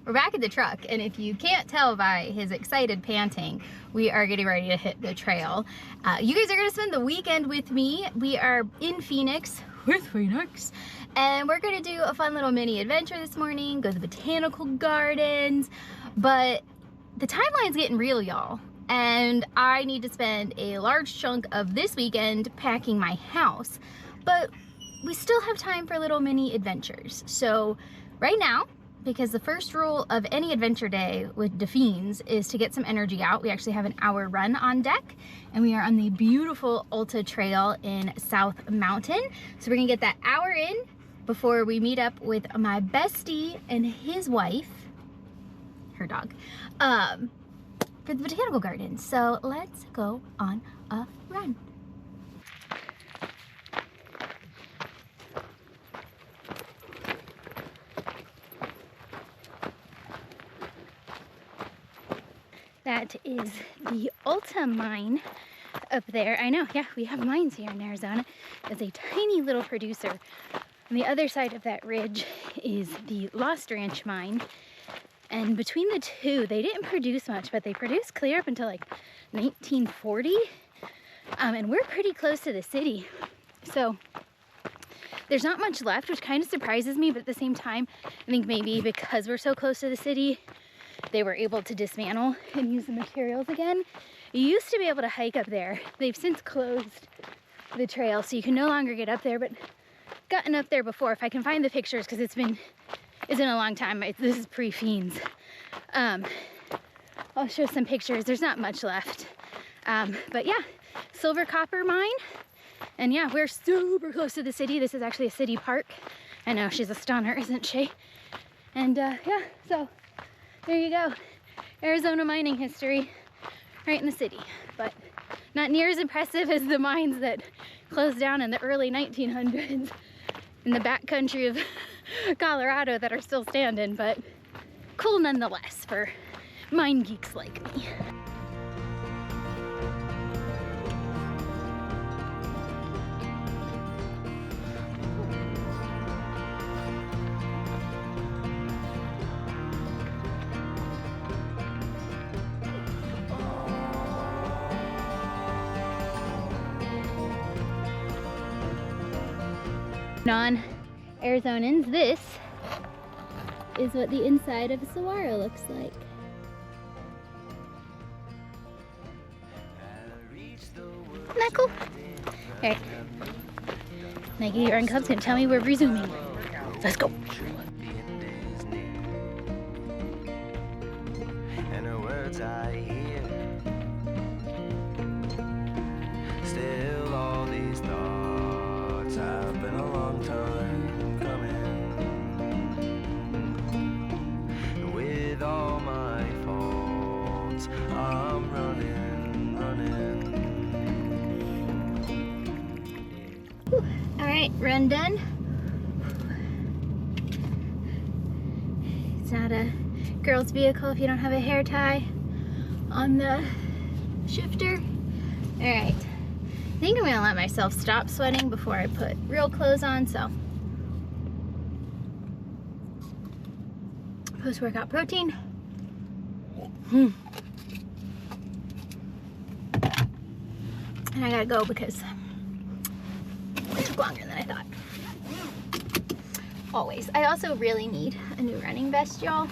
we're back at the truck, and if you can't tell by his excited panting, we are getting ready to hit the trail. You guys are gonna spend the weekend with me. We are in Phoenix, and we're gonna do a fun little mini adventure this morning, go to the botanical gardens, but the timeline's getting real, y'all, and I need to spend a large chunk of this weekend packing my house, but we still have time for little mini adventures. So right now, because the first rule of any adventure day with Delphines is to get some energy out, we actually have an hour run on deck, and we are on the beautiful Alta Trail in South Mountain. So we're gonna get that hour in before we meet up with my bestie and his wife, her dog, for the botanical gardens. So let's go on a run. That is the Alta mine up there. I know, yeah, we have mines here in Arizona. It's a tiny little producer. On the other side of that ridge is the Lost Ranch mine. And between the two, they didn't produce much, but they produced clear up until like 1940. And we're pretty close to the city. So there's not much left, which kind of surprises me, but at the same time, I think maybe because we're so close to the city, they were able to dismantle and use the materials again. You used to be able to hike up there. They've since closed the trail, so you can no longer get up there, but gotten up there before. If I can find the pictures, because it's been a long time. This is pre-Fiends. I'll show some pictures. There's not much left. But yeah, silver copper mine. And yeah, we're super close to the city. This is actually a city park. I know, she's a stunner, isn't she? And yeah, so there you go. Arizona mining history right in the city, but not near as impressive as the mines that closed down in the early 1900s in the backcountry of Colorado that are still standing, but cool nonetheless for mine geeks like me. Non-Arizonans, this is what the inside of a saguaro looks like. Isn't that cool? Alright. Nike Run Club's gonna tell me we're resuming. Let's go. And the words I hear, still all these thoughts have been a long time coming. With all my faults, I'm running. All right, run done. It's not a girl's vehicle if you don't have a hair tie on the shifter. All right. I think I'm gonna let myself stop sweating before I put real clothes on, so. Post-workout protein. And I gotta go because it took longer than I thought. Always. I also really need a new running vest, y'all.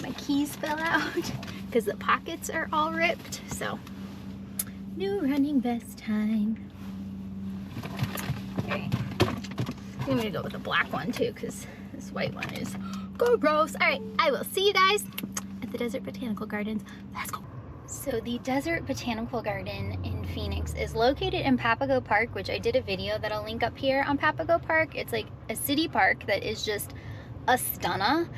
My keys fell out because the pockets are all ripped, so. New running vest time. Alright. I'm gonna go with a black one too, because this white one is gross. Alright, I will see you guys at the Desert Botanical Gardens. Let's go. So the Desert Botanical Garden in Phoenix is located in Papago Park, which I did a video that I'll link up here on Papago Park. It's like a city park that is just a stunner.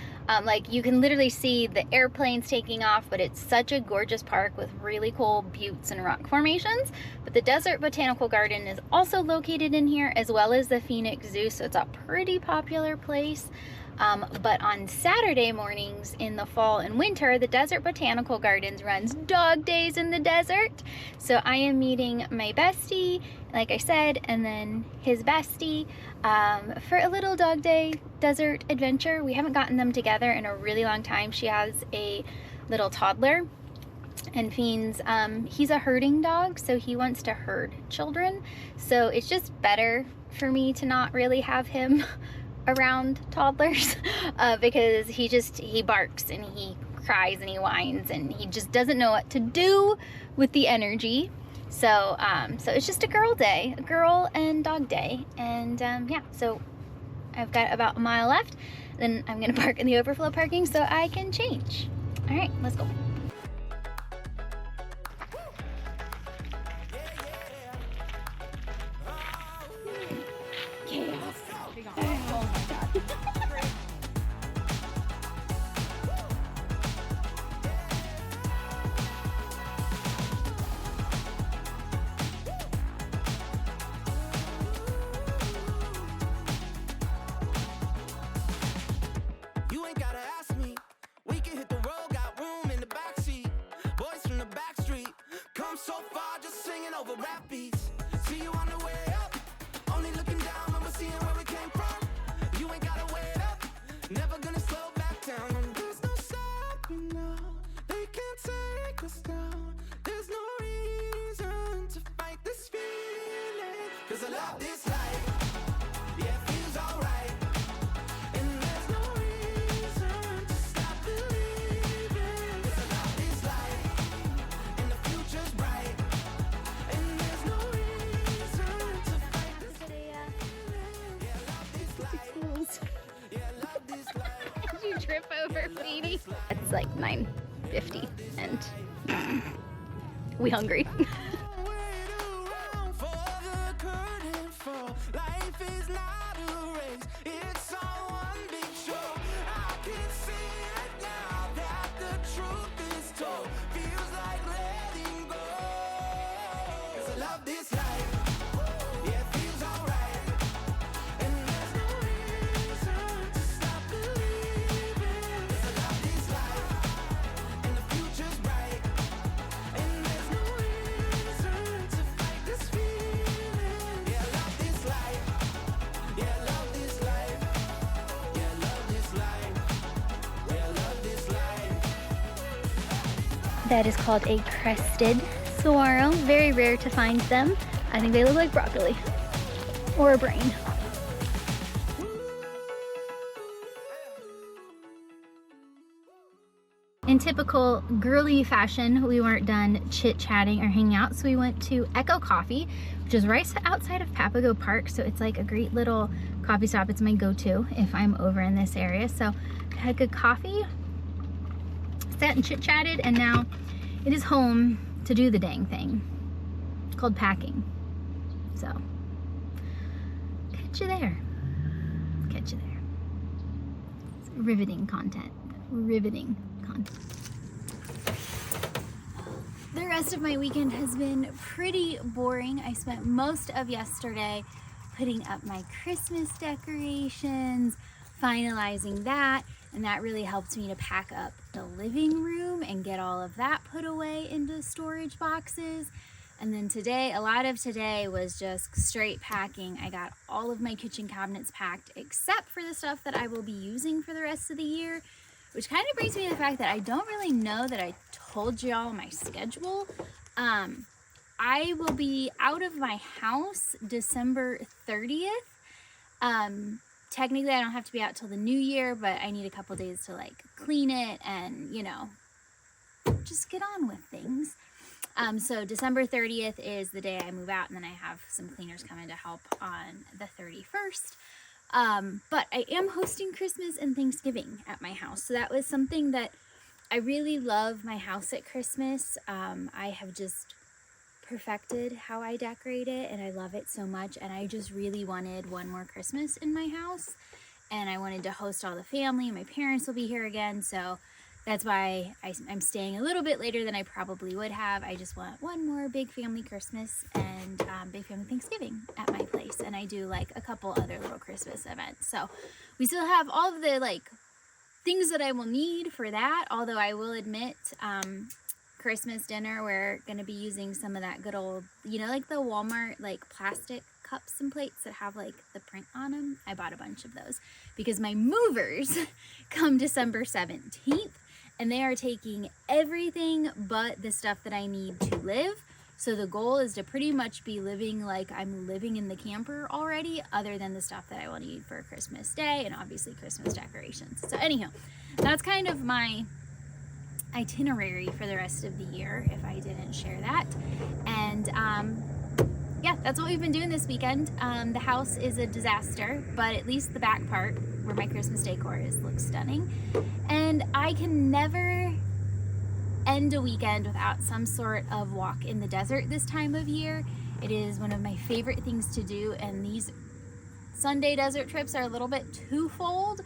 Like you can literally see the airplanes taking off, but it's such a gorgeous park with really cool buttes and rock formations. But the Desert Botanical Garden is also located in here, as well as the Phoenix Zoo, so it's a pretty popular place. But on Saturday mornings in the fall and winter, the Desert Botanical Gardens runs dog days in the desert. So I am meeting my bestie, like I said, and then his bestie for a little dog day desert adventure. We haven't gotten them together in a really long time. She has a little toddler, and Fiends, he's a herding dog, so he wants to herd children. So it's just better for me to not really have him around toddlers because he barks and he cries and he whines and he just doesn't know what to do with the energy. So so it's just a girl day, a girl and dog day. And yeah, so I've got about a mile left, then I'm gonna park in the overflow parking so I can change. All right, let's go. Trip over, Feedy. It's like 9:50 and we hungry. That is called a crested saguaro. Very rare to find them. I think they look like broccoli or a brain. In typical girly fashion, we weren't done chit-chatting or hanging out, so we went to Echo Coffee, which is right outside of Papago Park. So it's like a great little coffee stop. It's my go-to if I'm over in this area. So had good coffee, sat and chit-chatted, and now it is home to do the dang thing. It's called packing. So catch you there. Catch you there. It's riveting content. Riveting content. The rest of my weekend has been pretty boring. I spent most of yesterday putting up my Christmas decorations, finalizing that, and that really helped me to pack up the living room and get all of that put away into storage boxes. And then today, a lot of today was just straight packing. I got all of my kitchen cabinets packed except for the stuff that I will be using for the rest of the year, which kind of brings me to the fact that I don't really know that I told y'all my schedule. I will be out of my house December 30th. Technically, I don't have to be out till the new year, but I need a couple days to like clean it and, you know, just get on with things. So December 30th is the day I move out, and then I have some cleaners coming to help on the 31st. But I am hosting Christmas and Thanksgiving at my house. So that was something that I really love my house at Christmas. I have just perfected how I decorate it, and I love it so much. And I just really wanted one more Christmas in my house, and I wanted to host all the family. My parents will be here again, so that's why I'm staying a little bit later than I probably would have. I just want one more big family Christmas and big family Thanksgiving at my place. And I do like a couple other little Christmas events. So we still have all of the like things that I will need for that. Although I will admit, Christmas dinner, we're going to be using some of that good old, you know, like the Walmart like plastic cups and plates that have like the print on them. I bought a bunch of those because my movers come December 17th and they are taking everything but the stuff that I need to live. So the goal is to pretty much be living like I'm living in the camper already, other than the stuff that I will need for Christmas Day and obviously Christmas decorations. So anyhow, that's kind of my itinerary for the rest of the year, if I didn't share that. And yeah, that's what we've been doing this weekend. The house is a disaster, but at least the back part where my Christmas decor is looks stunning. And I can never end a weekend without some sort of walk in the desert this time of year. It is one of my favorite things to do, and these Sunday desert trips are a little bit twofold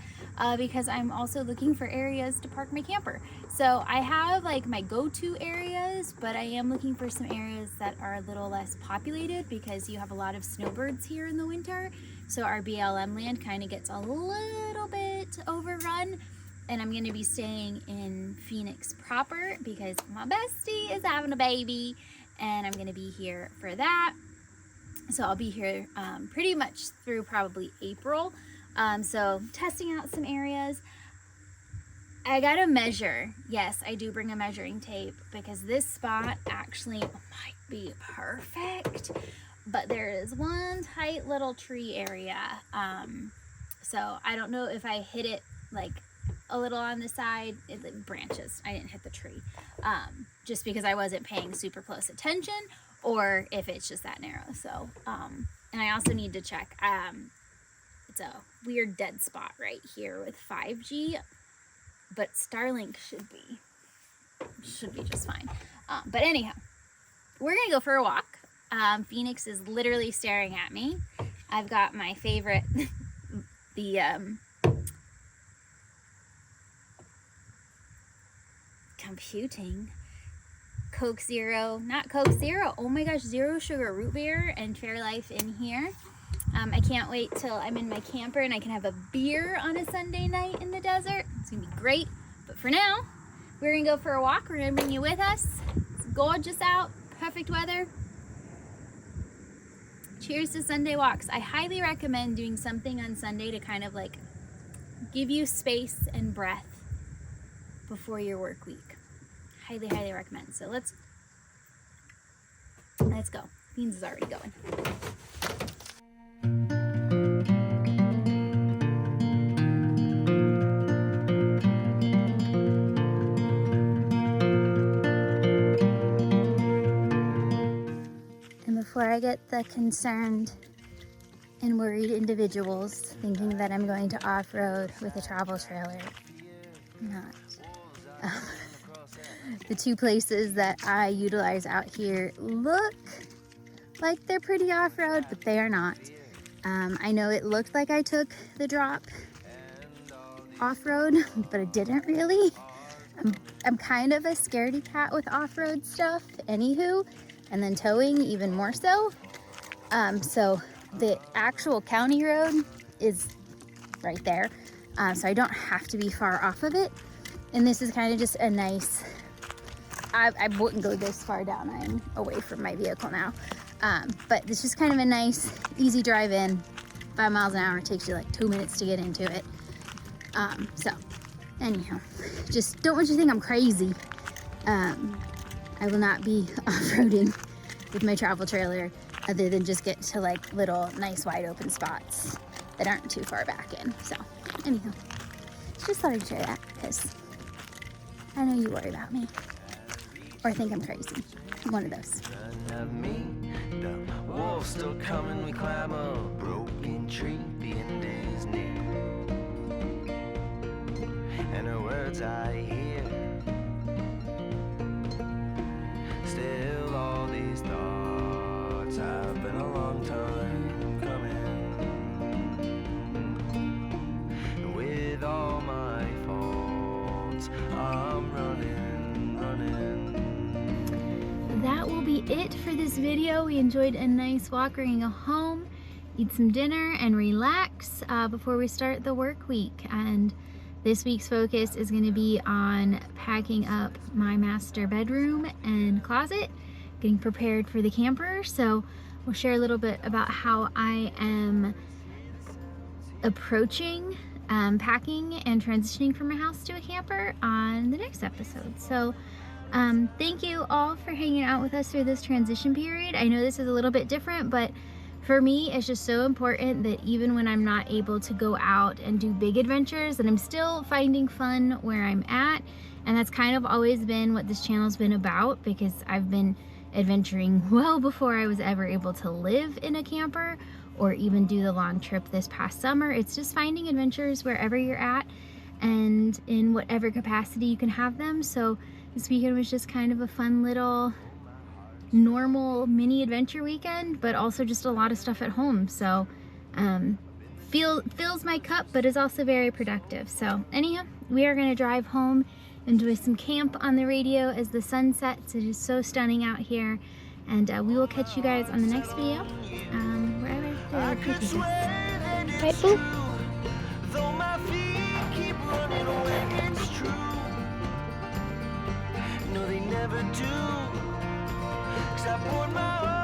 because I'm also looking for areas to park my camper. So I have like my go-to areas, but I am looking for some areas that are a little less populated because you have a lot of snowbirds here in the winter. So our BLM land kind of gets a little bit overrun. And I'm going to be staying in Phoenix proper because my bestie is having a baby and I'm going to be here for that. So I'll be here pretty much through probably April. So testing out some areas. I got to measure. Yes, I do bring a measuring tape because this spot actually might be perfect. But there is one tight little tree area. So I don't know if I hit it like a little on the side, it like branches. I didn't hit the tree just because I wasn't paying super close attention, or if it's just that narrow. So and I also need to check, it's a weird dead spot right here with 5G, but Starlink should be just fine. But anyhow, we're gonna go for a walk. Phoenix is literally staring at me. I've got my favorite the computing Coke Zero, not Coke Zero, oh my gosh, zero sugar root beer and Fairlife in here. I can't wait till I'm in my camper and I can have a beer on a Sunday night in the desert. It's gonna be great. But for now, we're gonna go for a walk. We're gonna bring you with us. It's gorgeous out, perfect weather. Cheers to Sunday walks. I highly recommend doing something on Sunday to kind of like give you space and breath before your work week. Highly, highly recommend. So let's go. Beans is already going. And before I get the concerned and worried individuals thinking that I'm going to off-road with a travel trailer, I'm not. The two places that I utilize out here look like they're pretty off-road, but they are not. I know it looked like I took the drop off-road, but I didn't really. I'm kind of a scaredy cat with off-road stuff, anywho, and then towing even more so. So the actual county road is right there, so I don't have to be far off of it. And this is kind of just a nice, I wouldn't go this far down. I'm away from my vehicle now. But it's just kind of a nice, easy drive in. 5 miles an hour. It takes you like 2 minutes to get into it. So, anyhow, just don't want you to think I'm crazy. I will not be off-roading with my travel trailer other than just get to like little nice wide open spots that aren't too far back in. So, anyhow, just thought I'd share that because I know you worry about me or think I'm crazy. One of those. The wolf's still coming, we climb a broken tree, the end is near. And the words I hear, still all these thoughts have been a long time coming. And with all my faults, it for this video. We enjoyed a nice walk. We're gonna go home, eat some dinner, and relax before we start the work week. And this week's focus is going to be on packing up my master bedroom and closet, getting prepared for the camper. So we'll share a little bit about how I am approaching packing and transitioning from my house to a camper on the next episode. So thank you all for hanging out with us through this transition period. I know this is a little bit different, but for me, it's just so important that even when I'm not able to go out and do big adventures, that I'm still finding fun where I'm at. And that's kind of always been what this channel's been about, because I've been adventuring well before I was ever able to live in a camper or even do the long trip this past summer. It's just finding adventures wherever you're at and in whatever capacity you can have them. So this weekend was just kind of a fun little normal mini adventure weekend, but also just a lot of stuff at home. So fills my cup, but is also very productive. So anyhow, we are going to drive home, enjoy some camp on the radio as the sun sets. It is so stunning out here, and we will catch you guys on the next video, wherever the take us. Right, Boo? Though my feet keep running away, it's true. No, they never do. 'Cause I poured my heart